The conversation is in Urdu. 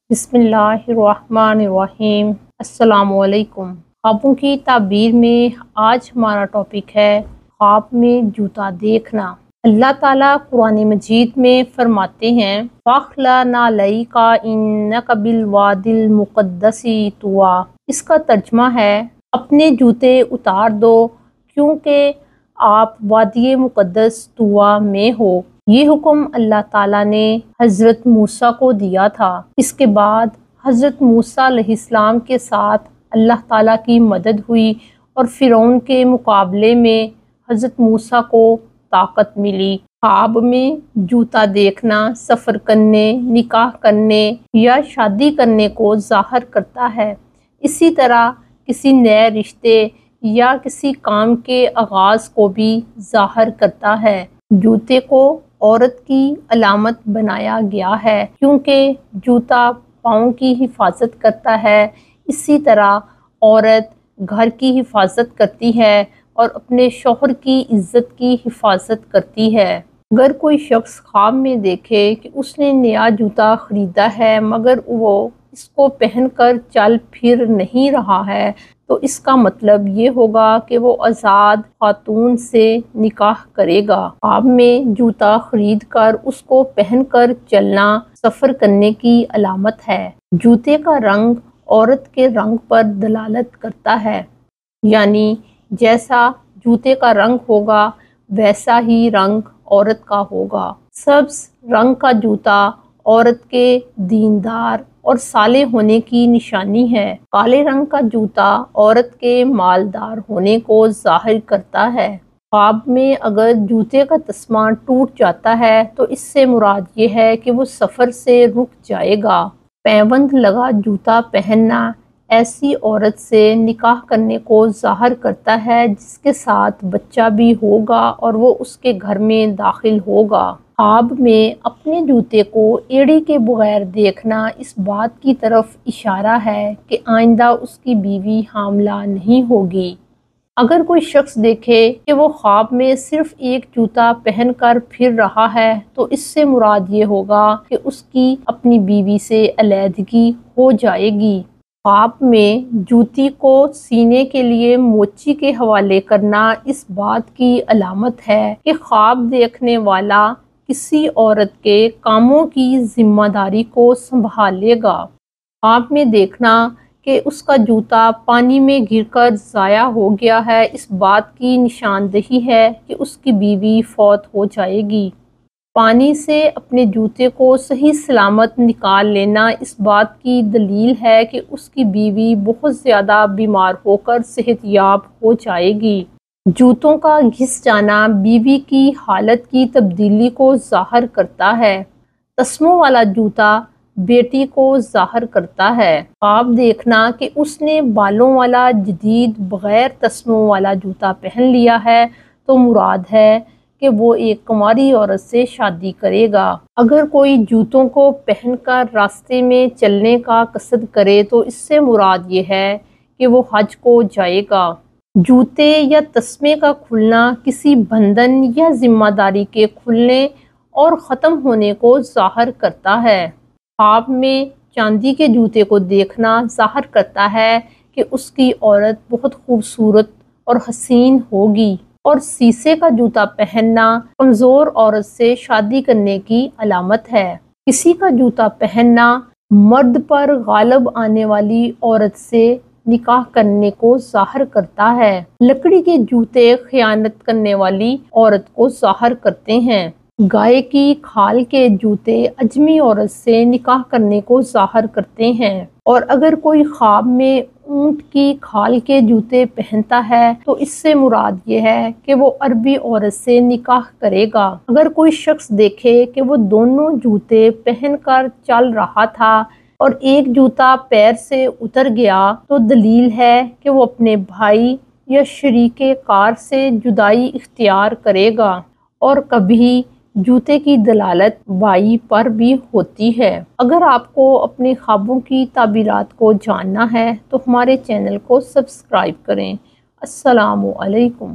بسم اللہ الرحمن الرحیم۔ السلام علیکم۔ خوابوں کی تعبیر میں آج ہمارا ٹاپک ہے خواب میں جوتا دیکھنا۔ اللہ تعالیٰ قرآن مجید میں فرماتے ہیں فَاخْلَعْ نَعْلَيْكَ إِنَّكَ بِالْوَادِ الْمُقَدَّسِ طُوًى۔ اس کا ترجمہ ہے اپنے جوتے اتار دو کیونکہ آپ وادی مقدس طویٰ میں ہو۔ یہ حکم اللہ تعالیٰ نے حضرت موسیٰ کو دیا تھا۔ اس کے بعد حضرت موسیٰ علیہ السلام کے ساتھ اللہ تعالیٰ کی مدد ہوئی اور فرعون کے مقابلے میں حضرت موسیٰ کو طاقت ملی۔ خواب میں جوتا دیکھنا سفر کرنے، نکاح کرنے یا شادی کرنے کو ظاہر کرتا ہے۔ اسی طرح کسی نئے رشتے یا کسی کام کے آغاز کو بھی ظاہر کرتا ہے۔ جوتے کو عورت کی علامت بنایا گیا ہے کیونکہ جوتا پاؤں کی حفاظت کرتا ہے۔ اسی طرح عورت گھر کی حفاظت کرتی ہے اور اپنے شوہر کی عزت کی حفاظت کرتی ہے۔ اگر کوئی شخص خواب میں دیکھے کہ اس نے نیا جوتا خریدا ہے مگر وہ اس کو پہن کر چل پھر نہیں رہا ہے تو اس کا مطلب یہ ہوگا کہ وہ آزاد خاتون سے نکاح کرے گا۔ خواب میں جوتا خرید کر اس کو پہن کر چلنا سفر کرنے کی علامت ہے۔ جوتے کا رنگ عورت کے رنگ پر دلالت کرتا ہے، یعنی جیسا جوتے کا رنگ ہوگا ویسا ہی رنگ عورت کا ہوگا۔ سبز رنگ کا جوتا عورت کے دیندار اور صالح ہونے کی نشانی ہے۔ کالے رنگ کا جوتا عورت کے مالدار ہونے کو ظاہر کرتا ہے۔ خواب میں اگر جوتے کا تسمہ ٹوٹ جاتا ہے تو اس سے مراد یہ ہے کہ وہ سفر سے رک جائے گا۔ پیوند لگا جوتا پہننا ایسی عورت سے نکاح کرنے کو ظاہر کرتا ہے جس کے ساتھ بچہ بھی ہوگا اور وہ اس کے گھر میں داخل ہوگا۔ خواب میں اپنے جوتے کو ایڑی کے بغیر دیکھنا اس بات کی طرف اشارہ ہے کہ آئندہ اس کی بیوی حاملہ نہیں ہوگی۔ اگر کوئی شخص دیکھے کہ وہ خواب میں صرف ایک جوتا پہن کر پھر رہا ہے تو اس سے مراد یہ ہوگا کہ اس کی اپنی بیوی سے علیحدگی ہو جائے گی۔ خواب میں جوتی کو سینے کے لیے موچی کے حوالے کرنا اس بات کی علامت ہے کہ خواب دیکھنے والا کسی عورت کے کاموں کی ذمہ داری کو سنبھالے گا۔ خواب میں دیکھنا کہ اس کا جوتا پانی میں گر کر ضائع ہو گیا ہے اس بات کی نشاندہی ہے کہ اس کی بیوی فوت ہو جائے گی۔ پانی سے اپنے جوتے کو صحیح سلامت نکال لینا اس بات کی دلیل ہے کہ اس کی بیوی بہت زیادہ بیمار ہو کر صحت یاب ہو جائے گی۔ جوتوں کا گھس جانا بیوی کی حالت کی تبدیلی کو ظاہر کرتا ہے۔ تسموں والا جوتا بیٹی کو ظاہر کرتا ہے۔ خواب دیکھنا کہ اس نے بالوں والا جدید بغیر تسموں والا جوتا پہن لیا ہے تو مراد ہے کہ وہ ایک کنواری عورت سے شادی کرے گا۔ اگر کوئی جوتوں کو پہن کر راستے میں چلنے کا قصد کرے تو اس سے مراد یہ ہے کہ وہ حج کو جائے گا۔ جوتے یا تسمے کا کھلنا کسی بندھن یا ذمہ داری کے کھلنے اور ختم ہونے کو ظاہر کرتا ہے۔ خواب میں چاندی کے جوتے کو دیکھنا ظاہر کرتا ہے کہ اس کی عورت بہت خوبصورت اور حسین ہوگی، اور سیسے کا جوتا پہننا کمزور عورت سے شادی کرنے کی علامت ہے۔ کسی کا جوتا پہننا مرد پر غالب آنے والی عورت سے نکاح کرنے کو ظاہر کرتا ہے۔ لکڑی کے جوتے خیانت کرنے والی عورت کو ظاہر کرتے ہیں۔ گائے کی کھال کے جوتے اجمی عورت سے نکاح کرنے کو ظاہر کرتے ہیں۔ اور اگر کوئی خواب میں اونٹ کی کھال کے جوتے پہنتا ہے تو اس سے مراد یہ ہے کہ وہ عربی عورت سے نکاح کرے گا۔ اگر کوئی شخص دیکھے کہ وہ دونوں جوتے پہن کر چل رہا تھا اور ایک جوتا پیر سے اتر گیا تو دلیل ہے کہ وہ اپنے بھائی یا شریک کار سے جدائی اختیار کرے گا، اور کبھی جوتے کی دلالت بائی پر بھی ہوتی ہے۔ اگر آپ کو اپنے خوابوں کی تعبیرات کو جاننا ہے تو ہمارے چینل کو سبسکرائب کریں۔ السلام علیکم۔